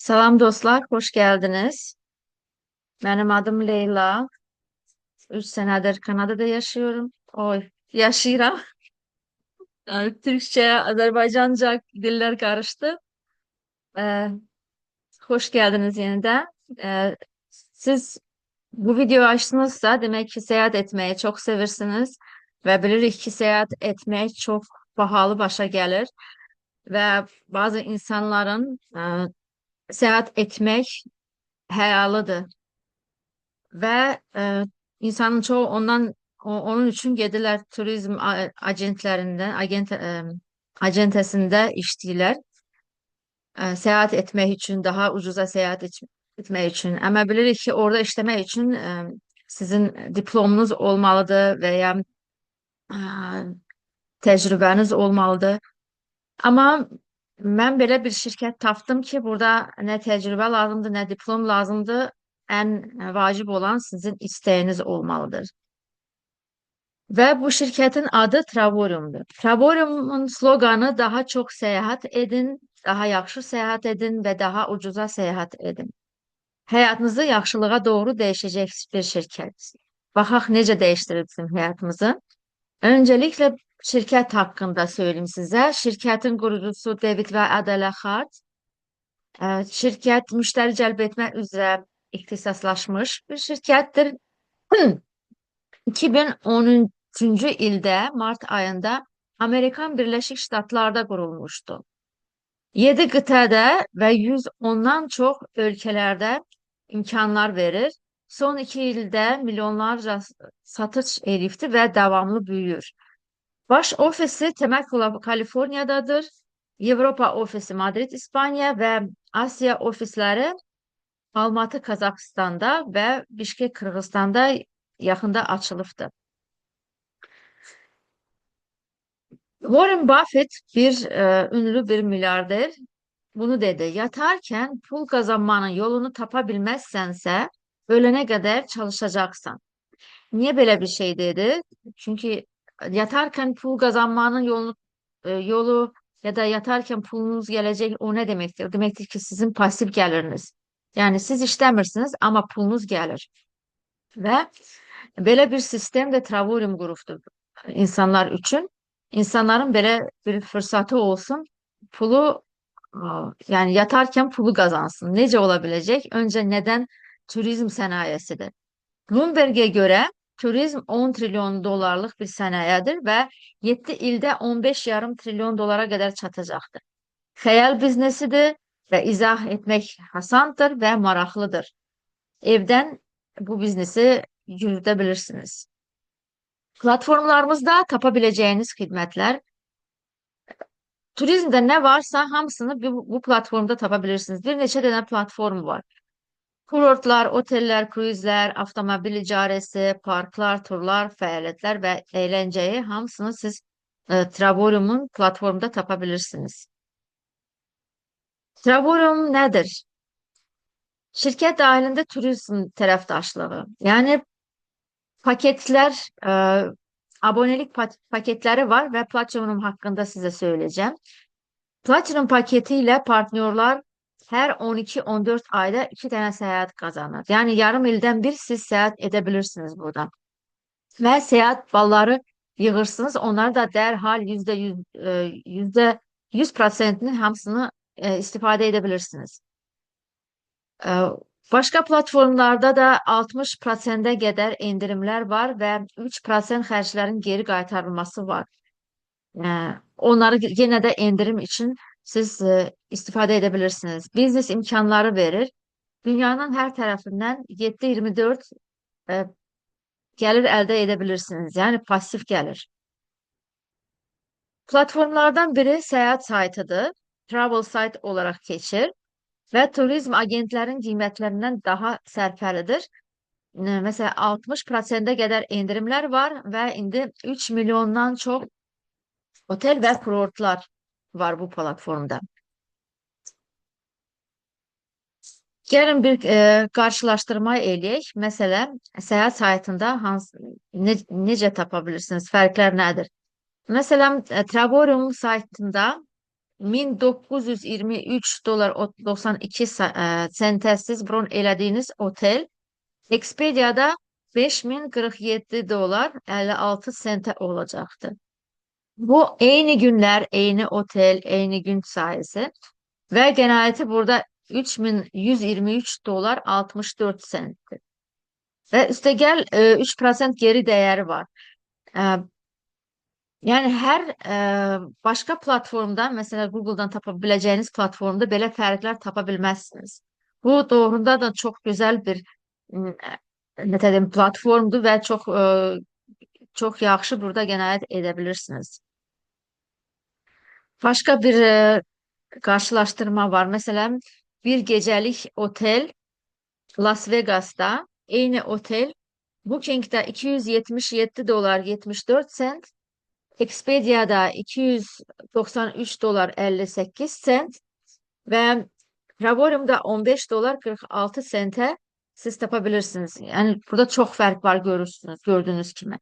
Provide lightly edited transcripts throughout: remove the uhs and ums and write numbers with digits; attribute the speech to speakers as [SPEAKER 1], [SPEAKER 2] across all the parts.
[SPEAKER 1] Salam dostlar, hoş geldiniz. Benim adım Leyla. 3 senedir Kanada'da yaşıyorum. Yaşıyorum. Yani Türkçe, Azerbaycanca diller karıştı. Ee, Hoş geldiniz yeniden. Ee, Siz bu videoyu açtınızsa demek ki seyahat etmeyi çok seversiniz ve bilirik ki seyahat etmek çok pahalı başa gelir ve bazı insanların seyahat etmek hayalıdır. Ve insanın çoğu onun için geldiler turizm acentlerinden acentesinde iştiler. Seyahat etmek için daha ucuza etmek için. Ama bilirik ki orada işlemek için sizin diplomunuz olmalıdır veya e, tecrübeniz olmalıdır. Ama ben böyle bir şirket tapdım ki burada ne tecrübe lazımdı ne diplom lazımdı. En vacip olan sizin isteğiniz olmalıdır. Ve bu şirketin adı Travorium'dur. Travorium'un sloganı daha çok seyahat edin, daha yaxşı seyahat edin ve daha ucuza seyahat edin. Həyatınızı yaxşılığa doğru değişecek bir şirket. Baxaq necə değiştirib bizim həyatımızı. Öncelikle şirket hakkında söyleyeyim size. Şirketin kurucusu David ve Adela Hart. Şirket müşteri cəlb etmək üzrə ixtisaslaşmış bir şirkettir. 2013. ildə Mart ayında Amerikan Birleşik Ştatlar'da kurulmuştu. 7 kıtada ve 110'dan çok ülkelerde imkanlar verir. Son 2 ildə milyonlarca satış elifti ve devamlı büyür. Baş ofisi Temecula, Kaliforniyadadır. Avropa ofisi Madrid, İspanya ve Asya ofisleri Almatı, Kazakistan'da ve Bişkek, Kırgızistan'da yakında açılıbdır. Warren Buffett ünlü bir milyarder bunu dedi. Yatarken pul kazanmanın yolunu tapabilmezsense ölene kadar çalışacaksan. Niye böyle bir şey dedi? Çünkü yatarken pul kazanmanın yolu ya da yatarken pulunuz gelecek o ne demektir? Demektir ki sizin pasif geliriniz. Yani siz işlemirsiniz ama pulunuz gelir. Ve böyle bir sistem de Travorium gruptur insanlar için. İnsanların böyle bir fırsatı olsun. Pulu yani yatarken pulu kazansın. Nece olabilecek? Önce neden? Turizm sanayisidir. Bloomberg'e göre turizm 10 trilyon dolarlık bir sanayidir ve 7 ilde 15 yarım trilyon dolara kadar çatacaktır. Hayal biznesidir ve izah etmek hasandır ve maraklıdır. Evden bu biznesi yürütebilirsiniz. Platformlarımızda tapabileceğiniz hizmetler, turizmde ne varsa hamısını bu platformda tapabilirsiniz. Bir neçə dənə platform var. Kurortlar, oteller, kruzlər, avtomobil icarəsi, parklar, turlar, fəaliyyətlər və əyləncəyi hamısını siz Travorium'un platformda tapabilirsiniz. Travorium nedir? Şirket dahilinde turizm tarafdaşlığı. Yani paketler, abonelik paketleri var ve Platinum hakkında size söyleyeceğim. Platinum paketiyle partnyorlar her 12-14 ayda 2 tane seyahat kazanır. Yani yarım ilden bir siz seyahat edebilirsiniz buradan. Ve seyahat balları yığırsınız. Onlar da derhal %100%'nin hamısını istifade edebilirsiniz. E, Başka platformlarda da 60%'e kadar indirimler var ve 3% xərclərin geri qaytarılması var. Onları yine de indirim için siz istifade edebilirsiniz. Biznes imkanları verir. Dünyanın her tarafından 7/24 e, gelir elde edebilirsiniz. Yani pasif gelir. Platformlardan biri seyahat saytıdır. Travel site olarak geçir ve turizm agentlerin kıymetlerinden daha sərfəlidir. Mesela 60%'e kadar indirimler var ve indi 3 milyondan çok otel ve kurortlar var bu platformda. Gəlin bir qarşılaşdırma eləyək. Məsələn, səyahət saytında necə tapa bilirsiniz? Fərqlər nədir? Məsələn, Travorium saytında 1923 dolar 92 sentə siz bron elədiyiniz otel Expedia'da 5047 dolar 56 sentə olacaqdır. Bu eyni günler, eyni otel, eyni gün sayısı ve genellikle burada 3123 dolar 64 senttir. Ve üstegel 3% geri değeri var. E, Yani her başka platformdan, mesela Google'dan tapabileceğiniz platformda belə fərqlər tapa bilməzsiniz. Bu doğrudan da çok güzel bir m, ne dedim platformdu ve çok yaxşı burada qənaət edə bilirsiniz. Başka bir karşılaştırma var. Mesela bir gecelik otel Las Vegas'ta, aynı otel Booking'da 277 dolar 74 sent, Expedia'da 293 dolar 58 sent ve Favorium'da 15 dolar 46 sente siz tapabilirsiniz. Yani burada çok fark var görürsünüz, gördüğünüz gibi.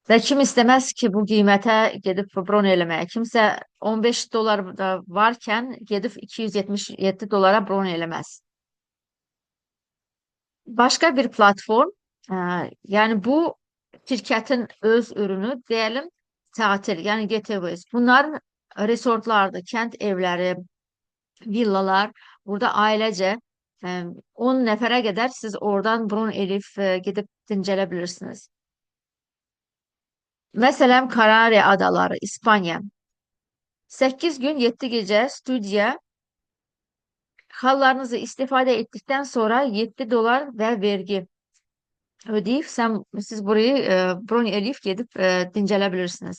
[SPEAKER 1] Və kim istəməz ki, bu qiymətə gedib bron eləməyə? Kimsə 15 dolar da varkən gedib 277 dolara bron eləməz. Başqa bir platform, yəni bu şirkətin öz ürünü deyəlim tatil, yəni getaways. Bunlar resortlardır, kənd evləri, villalar. Burada ailəcə 10 nəfərə qədər siz oradan bron elib gedib dincələ bilirsiniz. Mesela Kanarya Adaları, İspanya. 8 gün 7 gece stüdyo hallarınızı istifade ettikten sonra 7 dolar ve vergi ödeyip siz burayı bron eləyib gedib dincələ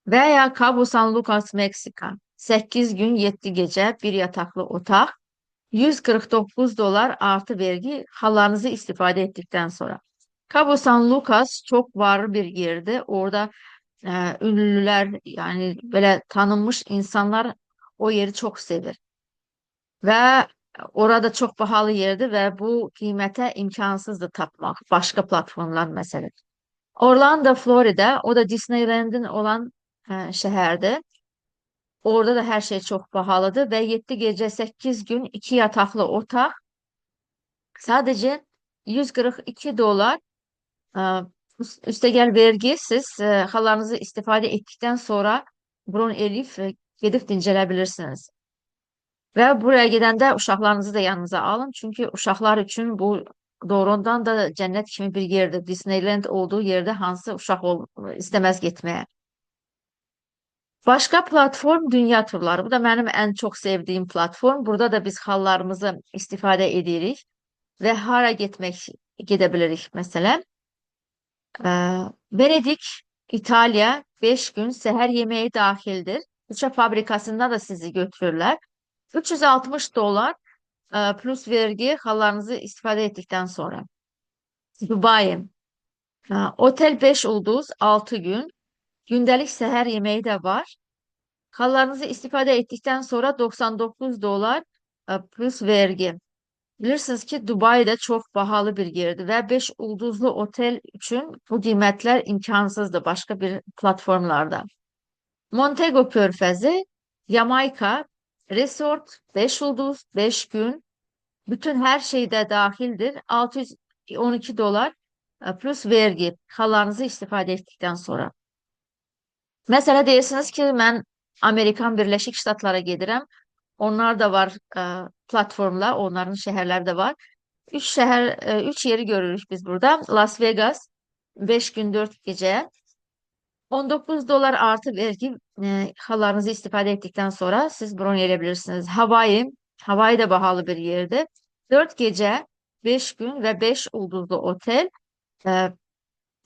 [SPEAKER 1] Veya Cabo San Lucas, Meksika. 8 gün 7 gece bir yataklı otaq. 149 dolar artı vergi hallarınızı istifade ettikten sonra. Cabo San Lucas çok var bir yerdi. Orada ünlüler yani böyle tanınmış insanlar o yeri çok sevir. Ve orada çok pahalı yerdi ve bu kıymete imkansızdı tapmak. Başka platformlar mesela. Orlando, Florida, o da Disneyland'in olan şehirde. Orada da her şey çok pahalıdı ve 7 gece 8 gün 2 yataklı otak sadece 142 dolar. Ee, Üstegel vergi siz hallarınızı istifade ettikten sonra bron elif gedib dincələ bilirsiniz. Ve buraya gidende uşaqlarınızı da yanınıza alın. Çünkü uşaqlar için bu doğrudan da cennet kimi bir yerdir. Disneyland olduğu yerde hansı uşaq istemez gitmeye. Başka platform dünya turları. Bu da benim en çok sevdiğim platform. Burada da biz hallarımızı istifade edirik ve hara gedebilirik mesela. Venedik, İtalya 5 gün seher yemeği dahildir. Uçak fabrikasında da sizi götürürler. 360 dolar plus vergi hallarınızı istifade ettikten sonra. Dubai. Otel 5 ulduz 6 gün. Gündelik seher yemeği de var. Hallarınızı istifade ettikten sonra 99 dolar plus vergi. Bilirsiniz ki Dubai de çok pahalı bir yerdi ve 5 ulduzlu otel için bu qiymətlər imkansızdı başka bir platformlarda. Montego Körfezi, Jamaika, Resort, 5 ulduz, 5 gün, bütün her şey de dahildir. 612 dolar plus vergi hallarınızı istifade ettikten sonra. Mesela deyirsiniz ki ben Amerikan Birleşik Ştatlara gedirəm. Onlar da var platformlar, onların şehirleri de var. Üç yeri görürüz biz burada. Las Vegas 5 gün 4 gece 19 dolar artı vergi hallarınızı istifade ettikten sonra siz bron edebilirsiniz. Hawaii de pahalı bir yerde. 4 gece 5 gün ve 5 ulduzlu otel e,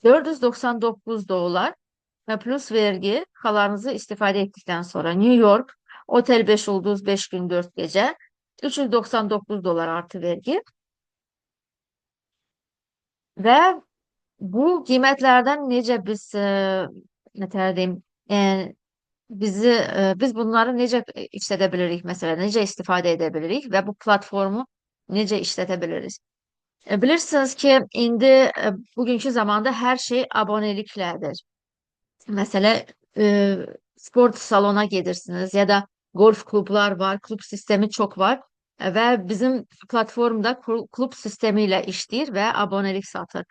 [SPEAKER 1] 499 dolar ve plus vergi hallarınızı istifade ettikten sonra New York otel 5 ulduz 5 gün 4 gece 399 dolar artı vergi. Ve bu qiymətlərdən necə biz nətər deyim, biz bunları necə işlədə bilirik mesela, necə istifadə edə bilirik və bu platformu necə işlədə biliriz? Bilirsiniz ki, indi bugünkü zamanda hər şey aboneliklədir. Mesela spor salona gedirsiniz ya da golf klublar var, klub sistemi çok var. Ve bizim platformda klub sistemiyle işleyir ve abonelik satır.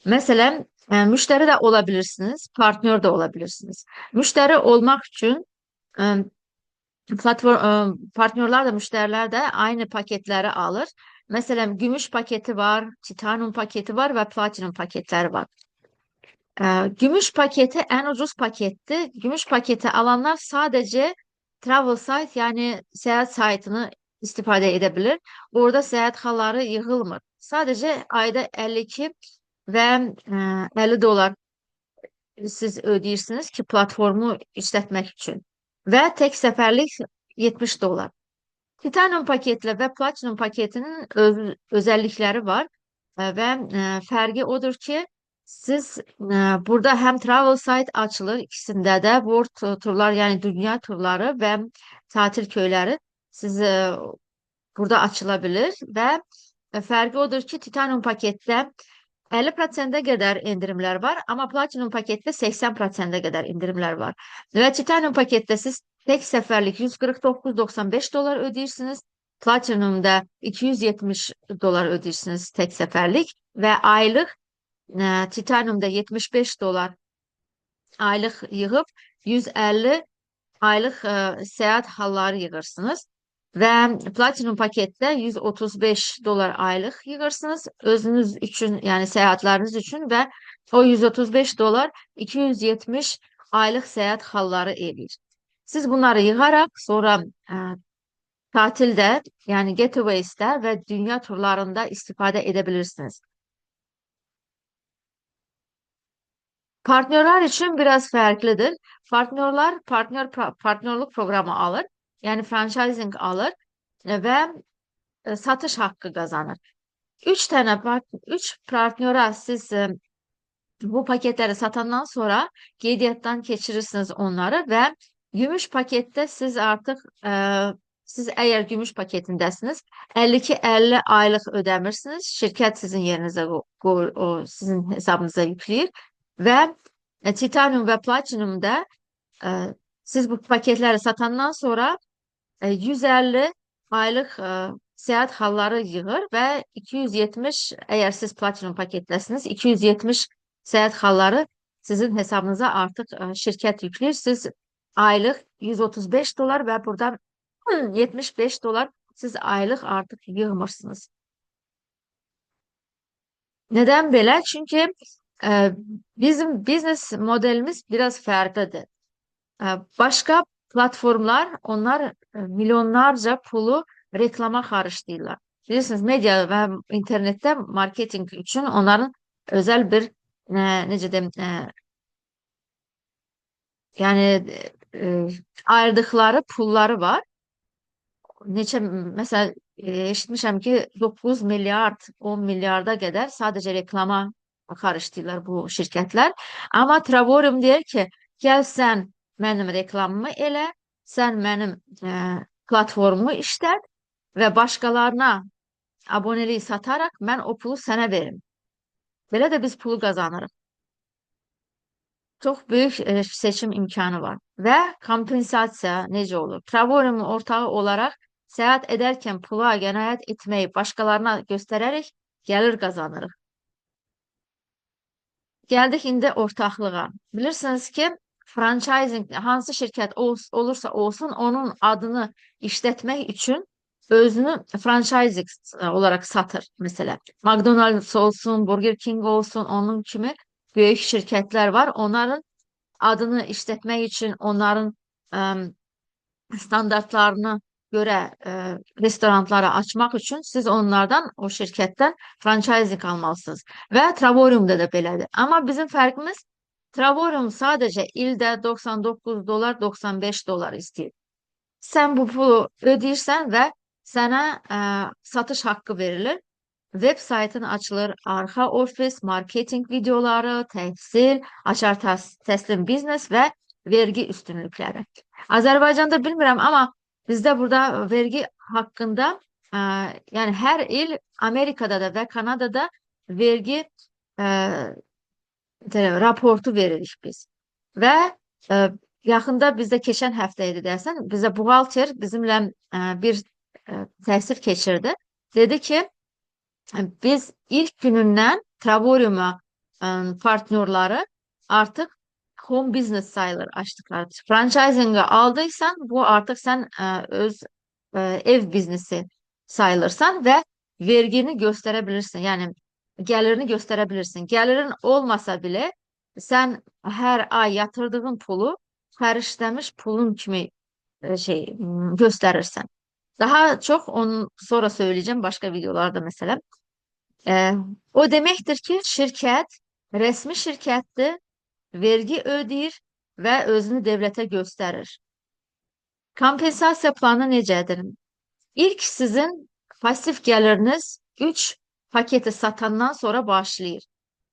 [SPEAKER 1] Mesela müşteri de olabilirsiniz, partner de olabilirsiniz. Müşteri olmak için e, partnerler de müşteriler de aynı paketleri alır. Mesela gümüş paketi var, titanium paketi var ve platinum paketleri var. Gümüş paketi en ucuz paketti. Gümüş paketi alanlar sadece travel site yani seyahat saytını istifade edebilir. Orada seyahat halları yığılmır. Sadece ayda 52 ve 50 dolar siz ödeyirsiniz ki platformu işletmek için. Ve tek seferlik 70 dolar. Titanium paketle ve Platinum paketinin özellikleri var. Ve fərqi odur ki siz burada hem travel site açılır, ikisinde de world turlar yani dünya turları ve tatil köyleri siz burada açılabilir ve fərqi odur ki Titanium pakette 50% qədər indirimler var ama Platinum pakette 80% qədər indirimler var. Ve Titanium pakette siz tek seferlik 149,95 dolar ödeyirsiniz. Platinum'da 270 dolar ödeyirsiniz tek seferlik ve aylık Titanium'da 75 dolar aylık yığıp 150 aylık seyahat halları yığırsınız. Ve Platinum pakette 135 dolar aylık yığırsınız. Özünüz için yani seyahatleriniz için ve o 135 dolar 270 aylık seyahat halları edir. Siz bunları yığarak sonra tatilde yani getaways'te ve dünya turlarında istifade edebilirsiniz. Partnerler için biraz farklıdır. Partnerler partnerlik programı alır. Yani franchising alır ve satış hakkı kazanır. Üç partnera siz bu paketleri satandan sonra Gilead'dan geçirirsiniz onları ve gümüş pakette siz artık siz eğer gümüş paketindesiniz 52-50 aylık ödemirsiniz. Şirket sizin yerinize o sizin hesabınıza yükleyir ve Titanium ve Platinum'da e, siz bu paketleri satandan sonra 150 aylık seyahat halları yığır ve 270 eğer siz platinum paketlesiniz 270 seyahat halları sizin hesabınıza artık şirket yükler. Siz aylık 135 dolar ve buradan 75 dolar siz aylık artık yığmırsınız. Neden böyle? Çünkü e, bizim business modelimiz biraz farklıdır. E, Başka platformlar onlar milyonlarca pulu reklama harcıyorlar. Bilirsiniz medya ve internette marketing için onların özel bir nece diyeyim, yani ayırdıkları pulları var. Neçə mesela eşitmişəm ki 9 milyard 10 milyarda qədər sadece reklama xərcləyirlər bu şirkətlər. Amma Travorium deyir ki, gəl sən mənim reklamımı elə, sən mənim platformumu işlət və başqalarına abonelik sataraq mən o pulu sənə verim. Belə də biz pulu qazanırıq. Çok büyük seçim imkanı var. Ve kompensasiya necə olur? Travorium ortağı olarak seyahat ederken pula qənaət etmeyi başkalarına göstererek gelir kazanırıq. Geldik indi ortaklığa. Bilirsiniz ki franchising hansı şirket olursa olsun onun adını işletmek için özünü franchising olarak satır mesela. McDonald's olsun, Burger King olsun onun kimi büyük şirketler var. Onların adını işletmek için onların standartlarına göre restoranları açmak için siz onlardan o şirketten franchising almalısınız. Ve Travorium'da da belədir. Ama bizim farkımız Travorium sadece ilde 99 dolar 95 dolar istiyor. Sen bu pulu ödeyirsən ve sana satış hakkı verilir. Web saytın açılır, arxa ofis, marketing videoları, təhsil, açar təslim biznes ve vergi üstünlükleri. Azərbaycanda bilmirəm ama bizde burada vergi hakkında yani her il Amerika'da da ve Kanada'da vergi e, raportu veririk biz. Ve yaxında bizdə keçən həftə idi deyəsən, bizə buğalter bizimlə bir təklif keçirdi. Dedi ki, biz ilk günündən Travorium'a partnyorları artıq home business sayılır açtıkları. Franchising'ı aldıysan bu artıq sən öz ev biznesi sayılırsan ve vergini gösterebilirsin. Yani gelirini gösterebilirsin. Gelirin olmasa bile sen her ay yatırdığın pulu karışlamış pulun kimi gösterirsen. Daha çok onu sonra söyleyeceğim başka videolarda mesela. E, O demektir ki şirket resmi şirkettir, vergi ödeyir ve özünü devlete gösterir. Kompensasiya planı necədir? İlk sizin pasif geliriniz 3 paketi satandan sonra başlayır.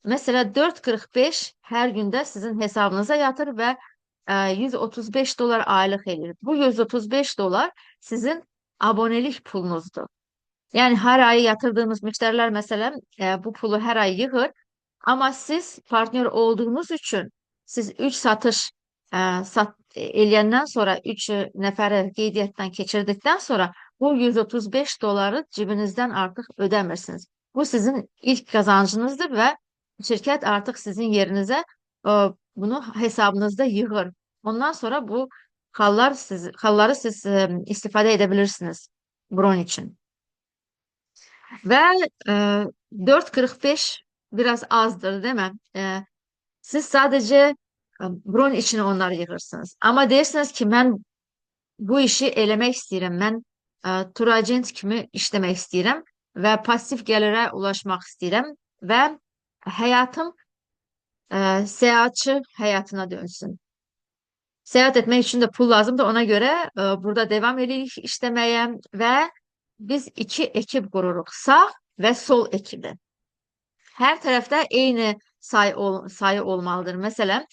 [SPEAKER 1] Mesela 4.45 her günde sizin hesabınıza yatır ve 135 dolar aylık elir. Bu 135 dolar sizin abonelik pulunuzdur. Yani her ay yatırdığınız müşteriler mesela bu pulu her ay yığır. Ama siz partner olduğunuz için siz 3 satış eləyəndən sonra 3 nəfəri qeydiyyatdan keçirdikten sonra bu 135 doları cibinizden artık ödemirsiniz. Bu sizin ilk kazancınızdır ve şirket artık sizin yerinize bunu hesabınızda yığır. Ondan sonra bu halları siz istifade edebilirsiniz bunun için. Ve e, 4.45 biraz azdır değil mi? Siz sadece bron için onları yığırsınız. Ama dersiniz ki ben bu işi eləmək istəyirəm. Mən turagent kimi işləmək istəyirəm və pasif gəlirə ulaşmaq istəyirəm və həyatım səyahatçı həyatına dönsün. Seyahat etmek için de pul lazımdı. Ona göre burada devam edirik işlemeye ve biz iki ekip kururuz. Sağ ve sol ekibi. Her tarafta aynı sayı olmalıdır. Mesela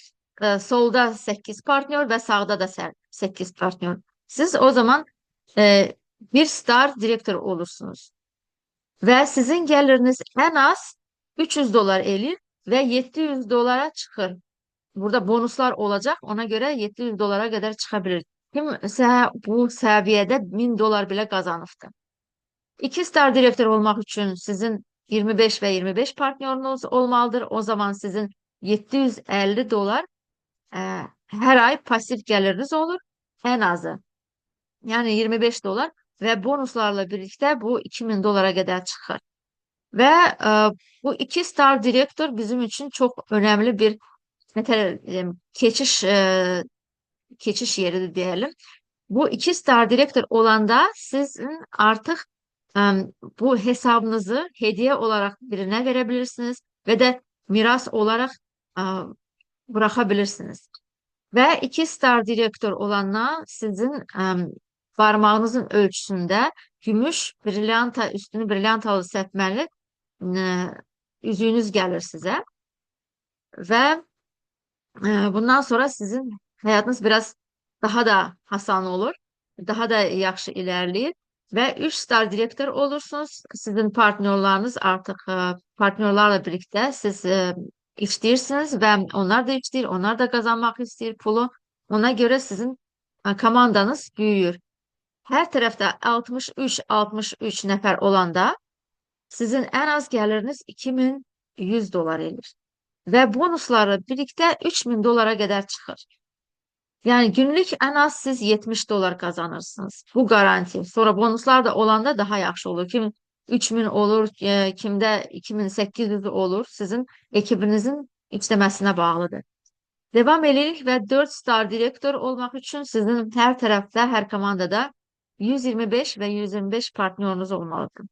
[SPEAKER 1] solda 8 partner ve sağda da 8 partner. Siz o zaman bir star direktör olursunuz. Ve sizin geliriniz en az 300 dolar elir ve 700 dolara çıkır. Burada bonuslar olacak. Ona göre 700 dolara kadar çıkabilir. Kimse bu seviyede 1000 dolar bile kazanıftı. 2 star direktör olmak için sizin 25 ve 25 partneriniz olmalıdır. O zaman sizin 750 dolar e, her ay pasif geliriniz olur. En azı. Yani 25 dolar ve bonuslarla birlikte bu 2000 dolara kadar çıkar. Ve bu 2 star direktör bizim için çok önemli bir geçiş yeri diyelim. Bu 2 star direktör olanda sizin artık bu hesabınızı hediye olarak birine verebilirsiniz ve de miras olarak e, bırakabilirsiniz. Ve 2 star direktör olanla sizin parmağınızın ölçüsünde gümüş, brilyanta, üstünü brilyantalı sepmeli e, yüzüğünüz gelir size. Ve bundan sonra sizin hayatınız biraz daha da hasan olur. Daha da yaxşı ilerleyir. Ve 3 star direktör olursunuz. Sizin partnerlarınız artık partnerlarla birlikte siz işləyirsiniz ve onlar da işləyir. Onlar da kazanmak istiyor pulu. Ona göre sizin komandanız büyüyor. Her tarafta 63 nefer olanda sizin en az geliriniz 2100 dolar elir. Ve bonuslarla birlikte 3000 dolara kadar çıkar. Yani günlük en az siz 70 dolar kazanırsınız. Bu garanti. Sonra bonuslar da olanda daha yaxşı olur. Kim 3000 olur, kimde 2800 olur. Sizin ekibinizin işlemesine bağlıdır. Devam edirik ve 4 star direktör olmak için sizin her tarafta, her komandada 125 ve 125 partneriniz olmalıdır.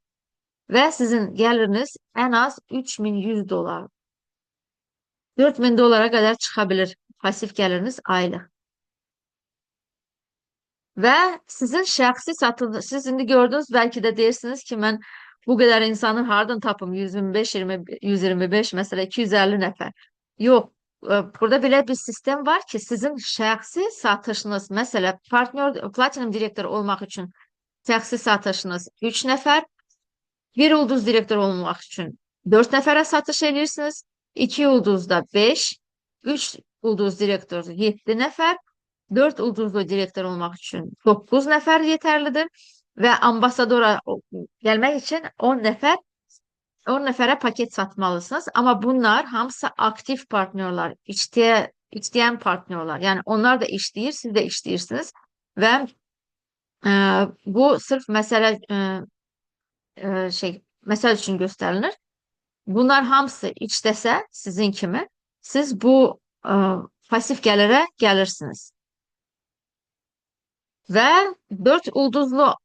[SPEAKER 1] Ve sizin geliriniz en az 3100 dolar. 4000 dolara kadar çıkabilir pasif geliriniz aylık. Ve sizin şəxsi satın, siz şimdi gördünüz belki de dersiniz ki ben bu kadar insanı hardan tapım 125, 20, 125 mesela 250 nefer. Yok. Burada bile bir sistem var ki sizin şəxsi satışınız mesela partner platinum direktör olmak için şəxsi satışınız 3 nefer, bir ulduz direktör olmak için 4 nefere satış edirsiniz. 2 ulduzda 5, 3 ulduz direktör 7 nefer, 4 ulduzlu direktör olmak için 9 nefer yeterlidir ve ambasadora gelmek için 10 nefer 10 nefere paket satmalısınız. Ama bunlar hamısı aktif partnyorlar, işleyen partnyorlar. Yani onlar da işleyir, siz de işleyirsiniz ve e, bu sırf mesele için gösterilir. Bunlar hamısı işləsə sizin kimi, siz bu pasif gəlirə gəlirsiniz. Ve 4 ulduzlu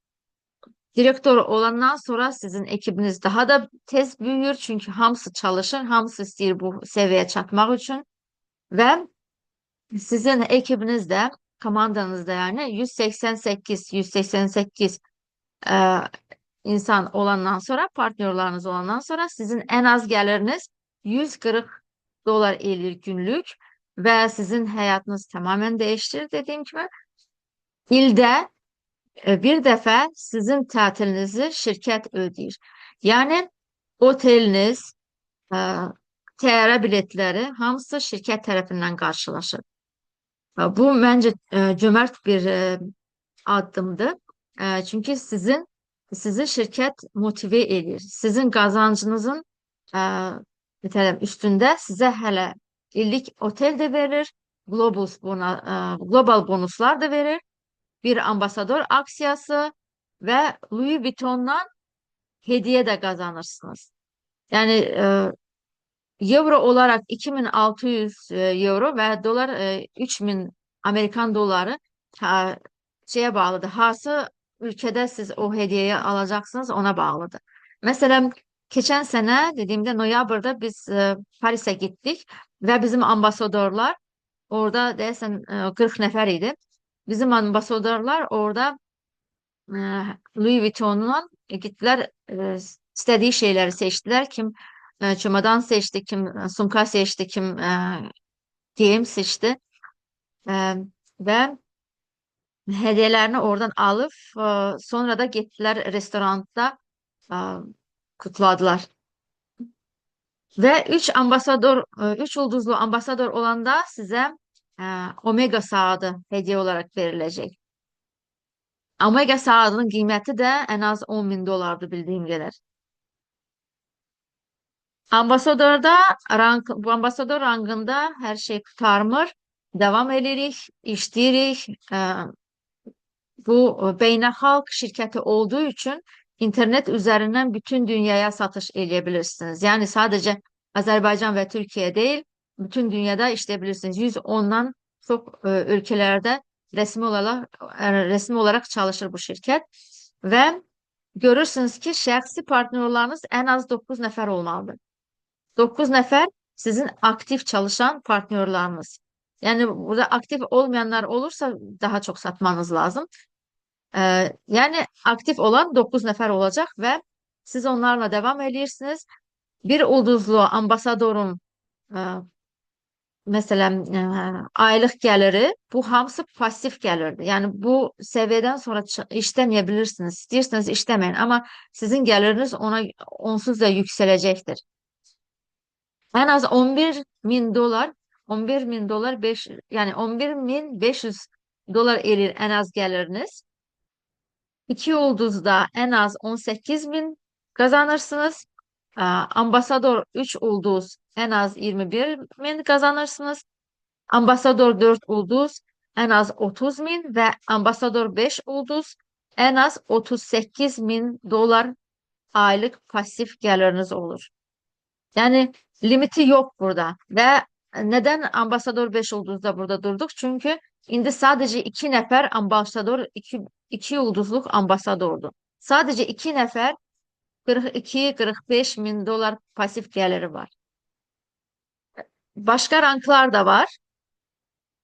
[SPEAKER 1] direktör olandan sonra sizin ekibiniz daha da tez büyür. Çünkü hamısı çalışır, hamısı istəyir bu seviyeye çatmak için. Ve sizin ekibinizde, komandanızda yani 188 e, insan olandan sonra, partnyorlarınız olandan sonra sizin en az geliriniz 140 dolar eləyir günlük ve sizin hayatınız tamamen değiştirir dediğim gibi. İlde bir defa sizin tatilinizi şirket ödeyir. Yani oteliniz, e, təyyarə biletleri hamısı şirket tarafından karşılaşır. Bu bence cömert bir addımdır. Çünkü sizi şirket motive edir. Sizin kazancınızın e, üstünde size hele illik otel de verir, global bonuslar da verir, bir ambasador aksiyası ve Louis Vuitton'dan hediye de kazanırsınız. Yani euro olarak 2600 euro ve dolar 3000 Amerikan doları ha, şeye bağlıdır. Hansı ülkede siz o hediyeyi alacaksınız ona bağlıdır. Mesela geçen sene dediğimde noyabrda biz Paris'e gittik ve bizim ambasadorlar orada dersen 40 nefer idi. Bizim ambasadorlar orada e, Louis Vuitton'un gittiler, istediği şeyleri seçtiler. Kim çamadan seçti, kim sumka seçti, kim giyim seçti. E, Ve hediyelerini oradan alıp sonra da gittiler restoranda e, kutladılar. Ve 3 yıldızlı ambasador olanda size Omega saati hediye olarak verilecek. Omega saatinin kıymeti de en az 10 bin dolardı bildiğim gelir. Bu ambasador rangında her şey kurtarmır. Devam edirik, işleyirik. Bu beynəlxalq şirketi olduğu için internet üzerinden bütün dünyaya satış edebilirsiniz. Yani sadece Azerbaycan ve Türkiye değil, bütün dünyada işleyebilirsiniz. 110'dan çok ülkelerde resmi olarak çalışır bu şirket ve görürsünüz ki şəxsi partnyorlarınız en az 9 nefer olmalıdır. 9 nefer sizin aktif çalışan partnyorlarınız. Yani burada aktif olmayanlar olursa daha çok satmanız lazım. Yani aktif olan 9 nefer olacak ve siz onlarla devam edirsiniz. Bir ulduzlu ambasadorun e, mesela aylık geliri bu hamısı pasif gelirdi. Yani bu seviyeden sonra işlemeyebilirsiniz. İstiyorsanız işlemeyin ama sizin geliriniz onsuz da yükselecektir. En az 11 bin dolar 11 bin dolar 5 yani 11 bin 500 dolar elir en az geliriniz. İki yıldızda en az 18 bin kazanırsınız. Ambasador 3 ulduz en az 21 bin kazanırsınız. Ambasador 4 ulduz en az 30 bin ve ambasador 5 ulduz en az 38 bin dolar aylık pasif geliriniz olur. Yani limiti yok burada ve neden ambasador 5 ulduzda burada durduk? Çünkü indi sadece 2 nefer ambasador 2 yıldızlık ambasadordu. Sadece 2 nefer 42-45 bin dolar pasif geliri var. Başka ranklar da var.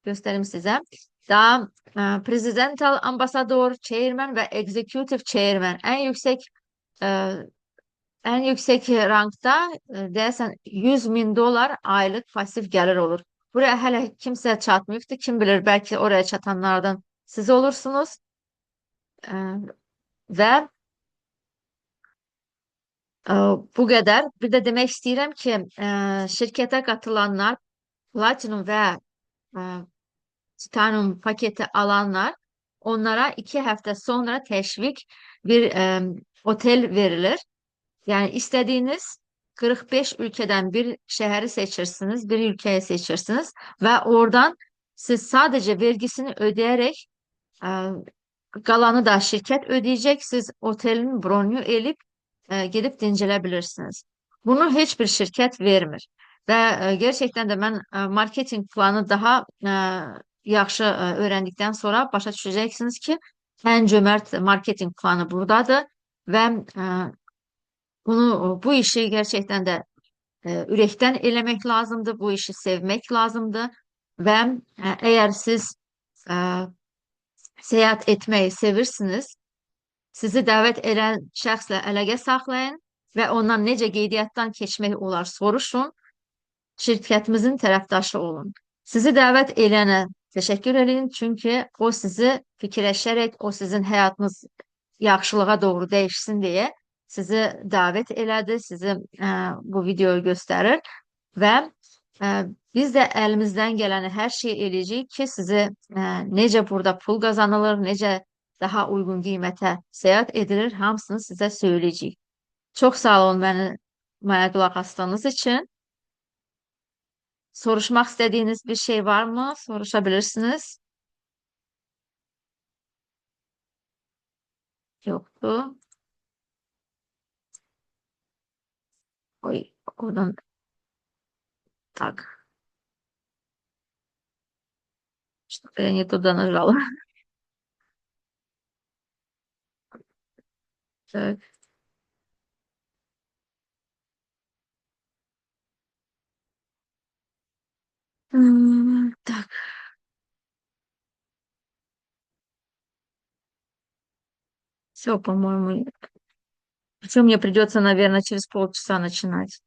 [SPEAKER 1] Göstereyim size. Daha presidential ambasador, chairman ve executive chairman e, en yüksek rankta dersen 100 bin dolar aylık pasif gelir olur. Buraya hele kimse çatmıyordu. Kim bilir belki oraya çatanlardan siz olursunuz. E, Ve bu kadar. Bir de demek istedim ki şirkete katılanlar Platinum ve e, Titanium paketi alanlar, onlara 2 hafta sonra teşvik bir otel verilir. Yani istediğiniz 45 ülkeden bir şehri seçirsiniz, bir ülkeyi seçirsiniz ve oradan siz sadece vergisini ödeyerek e, kalanı da şirket ödeyecek. Siz otelin bronyu elip gidip dincelebilirsiniz. Bunu hiçbir şirket vermir. Ve gerçekten de ben marketing planı daha yaxşı öğrendikten sonra başa düşeceksiniz ki en cömert marketing planı buradadır ve e, bu işi gerçekten de ürekten elemek lazımdı. Bu işi sevmek lazımdı ve eğer siz e, seyahat etmeyi sevirsiniz, sizi dəvət edən şəxslə əlaqə saxlayın və ondan necə qeydiyyatdan keçmək olar soruşun. Şirkətimizin tərəfdaşı olun. Sizi dəvət edənə təşəkkür edin, çünki o sizi fikirləşərək, o sizin həyatınız yaxşılığa doğru dəyişsin deyə sizi dəvət elədi, sizi bu videoyu göstərir və e, biz də əlimizdən gələni hər şey eləyəcəyik ki, sizi necə burada pul qazanılır, necə daha uygun qiymətə səyahət edilir, hamısını sizə söyləyəcəyik. Çox sağ olun mənə qulaq asdığınız üçün. Soruşmak istediğiniz bir şey var mı? Soruşabilirsiniz. Yoktu. Ой, oradan так. Что-то я не туда нажала. Так. Так. Все, по-моему. Причем мне придется, наверное, через полчаса начинать.